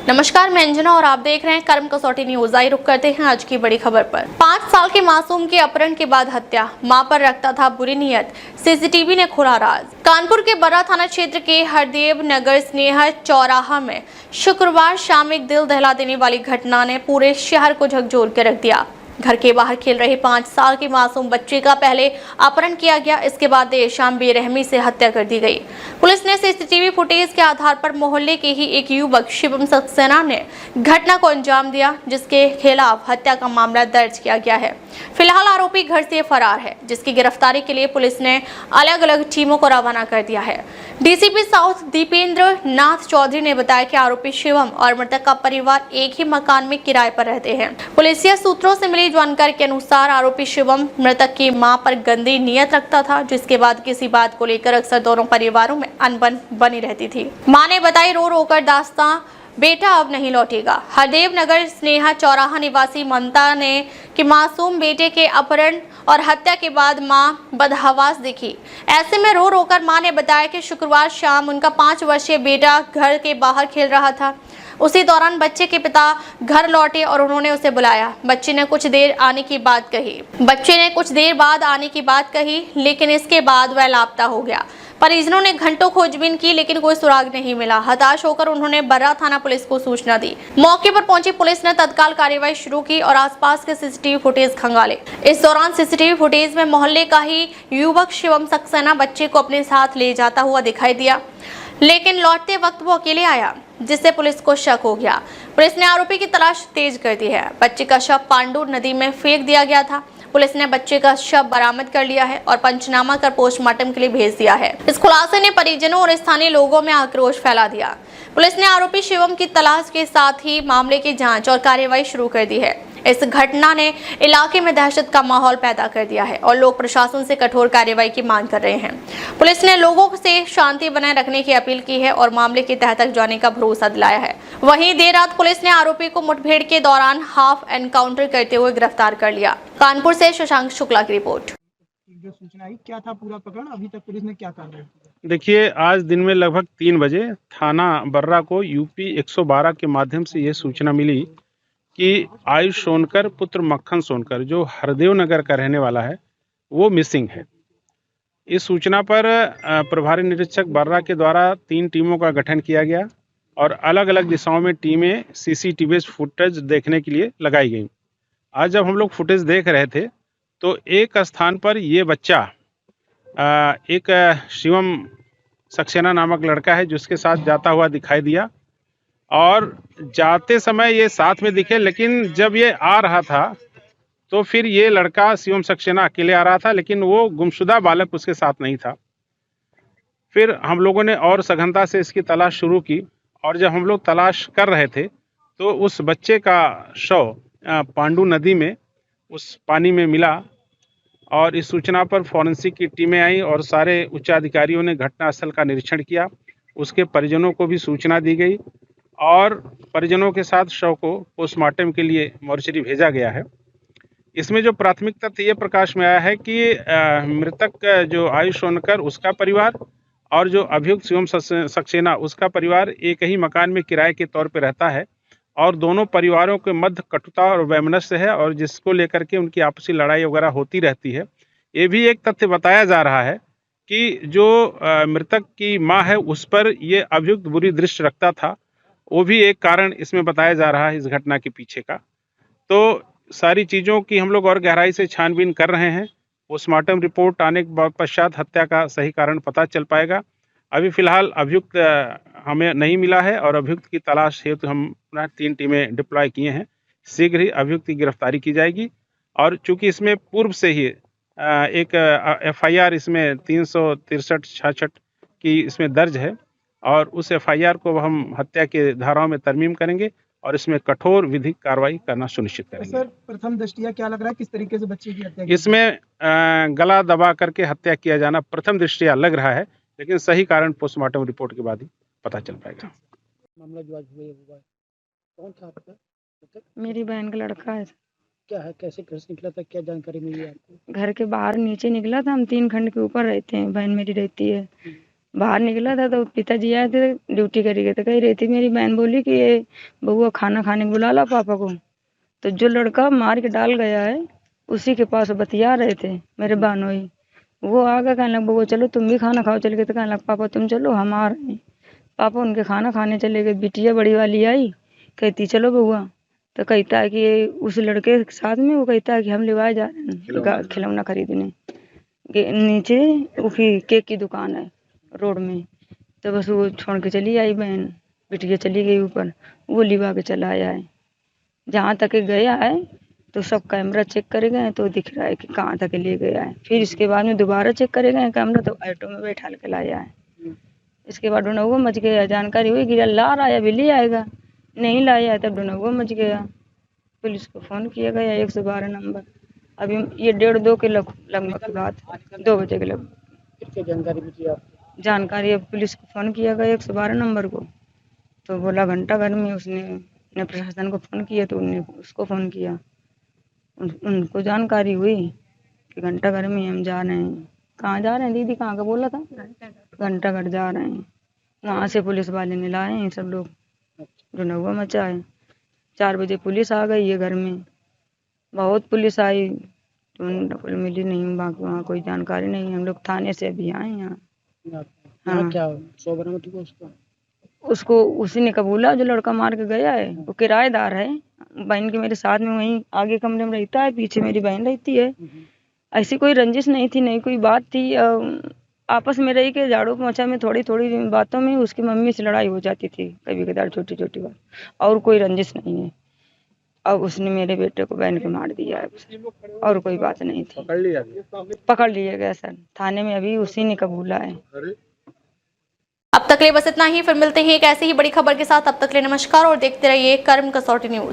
नमस्कार, मैं अंजना और आप देख रहे हैं कर्म कसौटी न्यूज। आई रुक करते हैं आज की बड़ी खबर पर। 5 साल के मासूम के अपहरण के बाद हत्या, मां पर रखता था बुरी नीयत, सीसीटीवी ने खोला राज। कानपुर के बर्रा थाना क्षेत्र के हरदेव नगर स्नेहा चौराहा में शुक्रवार शाम एक दिल दहला देने वाली घटना ने पूरे शहर को झकझोर के रख दिया। घर के बाहर खेल रहे 5 साल के मासूम बच्चे का पहले अपहरण किया गया, इसके बाद देर शाम बेरहमी से हत्या कर दी गई। पुलिस ने सीसीटीवी फुटेज के आधार पर मोहल्ले के ही एक युवक शिवम सक्सेना ने घटना को अंजाम दिया, जिसके खिलाफ हत्या का मामला दर्ज किया गया है। फिलहाल आरोपी घर से फरार है, जिसकी गिरफ्तारी के लिए पुलिस ने अलग अलग टीमों को रवाना कर दिया है। डीसीपी साउथ दीपेंद्र नाथ चौधरी ने बताया कि आरोपी शिवम और मृतक का परिवार एक ही मकान में किराए पर रहते हैं। पुलिसिया सूत्रों से मिली जानकारी के अनुसार आरोपी शिवम मृतक की मां पर गंदी नीयत रखता था, जिसके बाद किसी बात को लेकर अक्सर दोनों परिवारों में अनबन बनी रहती थी। मां ने बताई, रो रो कर दास्तां, बेटा अब नहीं लौटेगा। हरदेव नगर स्नेहा चौराहा निवासी ममता ने कि मासूम बेटे के अपहरण और हत्या के बाद मां बदहवास दिखी। ऐसे में रो रो कर मां ने बताया कि शुक्रवार शाम उनका 5 वर्षीय बेटा घर के बाहर खेल रहा था। उसी दौरान बच्चे के पिता घर लौटे और उन्होंने उसे बुलाया। बच्चे ने कुछ देर बाद आने की बात कही, लेकिन इसके बाद वह लापता हो गया। परिजनों ने घंटों खोजबीन की, लेकिन कोई सुराग नहीं मिला। हताश होकर उन्होंने बर्रा थाना पुलिस को सूचना दी। मौके पर पहुंची पुलिस ने तत्काल कार्रवाई शुरू की और आसपास के सीसीटीवी फुटेज खंगाले। इस दौरान सीसीटीवी फुटेज में मोहल्ले का ही युवक शिवम सक्सेना बच्चे को अपने साथ ले जाता हुआ दिखाई दिया, लेकिन लौटते वक्त वो अकेले आया, जिससे पुलिस को शक हो गया। पुलिस ने आरोपी की तलाश तेज कर दी है। बच्चे का शव पांडू नदी में फेंक दिया गया था। पुलिस ने बच्चे का शव बरामद कर लिया है और पंचनामा कर पोस्टमार्टम के लिए भेज दिया है। इस खुलासे ने परिजनों और स्थानीय लोगों में आक्रोश फैला दिया। पुलिस ने आरोपी शिवम की तलाश के साथ ही मामले की जांच और कार्रवाई शुरू कर दी है। इस घटना ने इलाके में दहशत का माहौल पैदा कर दिया है और लोग प्रशासन से कठोर कार्रवाई की मांग कर रहे हैं। पुलिस ने लोगों से शांति बनाए रखने की अपील की है और मामले की तह तक जाने का भरोसा दिलाया है। वहीं देर रात पुलिस ने आरोपी को मुठभेड़ के दौरान हाफ एनकाउंटर करते हुए गिरफ्तार कर लिया। कानपुर से शशांक शुक्ला की रिपोर्ट। जो सूचना आई, क्या था पूरा प्रकरण? अभी तक पुलिस ने क्या कार्रवाई की? देखिए, आज दिन में लगभग 3 बजे थाना बर्रा को यूपी 112 के माध्यम से ये सूचना मिली कि आयुष सोनकर पुत्र मक्खन सोनकर, जो हरदेव नगर का रहने वाला है, वो मिसिंग है। इस सूचना पर प्रभारी निरीक्षक बर्रा के द्वारा 3 टीमों का गठन किया गया और अलग अलग दिशाओं में टीमें सीसीटीवी फुटेज देखने के लिए लगाई गई। आज जब हम लोग फुटेज देख रहे थे तो एक स्थान पर ये बच्चा एक शिवम सक्सेना नामक लड़का है, जिसके साथ जाता हुआ दिखाई दिया और जाते समय ये साथ में दिखे, लेकिन जब ये आ रहा था तो फिर ये लड़का शिवम सक्सेना अकेले आ रहा था, लेकिन वो गुमशुदा बालक उसके साथ नहीं था। फिर हम लोगों ने और सघनता से इसकी तलाश शुरू की और जब हम लोग तलाश कर रहे थे तो उस बच्चे का शव पांडू नदी में उस पानी में मिला और इस सूचना पर फॉरेंसिक की टीमें आई और सारे उच्चाधिकारियों ने घटनास्थल का निरीक्षण किया। उसके परिजनों को भी सूचना दी गई और परिजनों के साथ शव को पोस्टमार्टम के लिए मोर्चरी भेजा गया है। इसमें जो प्राथमिक तथ्य ये प्रकाश में आया है कि मृतक जो आयुष सोनकर उसका परिवार और जो अभियुक्त शिवम सक्सेना उसका परिवार एक ही मकान में किराए के तौर पर रहता है और दोनों परिवारों के मध्य कटुता और वैमनस्य है और जिसको लेकर के उनकी आपसी लड़ाई वगैरह होती रहती है। ये भी एक तथ्य बताया जा रहा है कि जो मृतक की मां है उस पर ये अभियुक्त बुरी दृष्टि रखता था, वो भी एक कारण इसमें बताया जा रहा है इस घटना के पीछे का। तो सारी चीज़ों की हम लोग और गहराई से छानबीन कर रहे हैं। पोस्टमार्टम रिपोर्ट आने के पश्चात हत्या का सही कारण पता चल पाएगा। अभी फिलहाल अभियुक्त हमें नहीं मिला है और अभियुक्त की तलाश हेतु हम 3 टीमें डिप्लॉय किए हैं। शीघ्र ही अभियुक्त की गिरफ्तारी की जाएगी और चूंकि इसमें पूर्व से ही एक एफआईआर इसमें 363-66 की इसमें दर्ज है और उस एफआईआर को हम हत्या के धाराओं में तरमीम करेंगे और इसमें कठोर विधिक कार्रवाई करना सुनिश्चित करेंगे। सर, प्रथम दृष्टया क्या लग रहा है, किस तरीके से बच्चे की हत्या की? इसमें गला दबा करके हत्या किया जाना प्रथम दृष्टया लग रहा है, लेकिन सही कारण पोस्टमार्टम रिपोर्ट के बाद ही पता चल पाएगा। मामला जो आज हुआ है, कौन था आपका? मेरी बहन का लड़का है। क्या है, कैसे घर से निकला था, क्या जानकारी मिली आपको? घर के बाहर नीचे निकला था, हम 3 खंड के ऊपर रहते हैं, बहन मेरी रहती है। बाहर निकला था तो पिताजी आए थे ड्यूटी करी गए, तो कही रही थी मेरी बहन बोली कि ये बउआ खाना खाने को बुला ला पापा को। तो जो लड़का मार के डाल गया है उसी के पास बतिया रहे थे मेरे बहनोई। वो आ गया, कहने लगा बउआ चलो तुम भी खाना खाओ। चल गए तो कहने लगा पापा तुम चलो हम आ रहे हैं। पापा उनके खाना खाने चले गए। बिटिया बड़ी वाली आई, कहती चलो बउआ। तो कहता है कि ये उस लड़के के साथ में वो कहता है कि हम लिवाए जा रहे हैं खिलौना खरीदने नीचे उसकी केक की दुकान है रोड में। तो बस वो छोड़ के चली आई बहन, बिटिया चली गई ऊपर, वो लिवा के चला आया है। जहाँ तक गया है तो सब कैमरा चेक करे गए तो दिख रहा है कि कहाँ तक ले गया है। फिर इसके बाद में दोबारा चेक करे गए कैमरा तो ऑटो में बैठा के लाया है। इसके बाद डुनौवा मच गया। जानकारी हुई कि ला रहा है अभी ले आएगा, नहीं लाया है तब डुनौवा मच गया। पुलिस को फ़ोन किया गया 112 नंबर। अभी ये 1:30-2 के लगभग की बात, 2 बजे के लगभग जानकारी। अब पुलिस को फ़ोन किया गया 112 नंबर को, तो बोला घंटा घर में। उसने प्रशासन को फ़ोन किया तो उन्होंने उसको फ़ोन किया। उनको जानकारी हुई कि घंटा घर में हम जा रहे हैं। कहाँ जा रहे हैं दीदी, कहाँ का बोला था? घंटा घर जा रहे हैं। वहाँ से पुलिस वाले ने लाए हैं सब लोग, डुनौवा मचा है। 4 बजे पुलिस आ गई है घर में, बहुत पुलिस आई तो मिली नहीं। बाकी वहाँ कोई जानकारी नहीं। हम लोग थाने से अभी आए यहाँ। हाँ क्या उसको उसी ने कबूला, जो लड़का मार के गया है वो किराएदार है। बहन के मेरे साथ में वहीं आगे कमरे में रहता है, पीछे मेरी बहन रहती है। ऐसी कोई रंजिश नहीं थी, नहीं कोई बात थी। आपस में रही के झाड़ू पोंछा में थोड़ी थोड़ी बातों में उसकी मम्मी से लड़ाई हो जाती थी कभी कदार, छोटी छोटी बात, और कोई रंजिश नहीं है। अब उसने मेरे बेटे को बहन को मार दिया है, और कोई बात नहीं थी। पकड़ लिया गया सर थाने में, अभी उसी ने कबूला है। अब तक के लिए बस इतना ही, फिर मिलते हैं एक ऐसी ही बड़ी खबर के साथ। अब तक के लिए नमस्कार और देखते रहिए कर्म कसौटी न्यूज।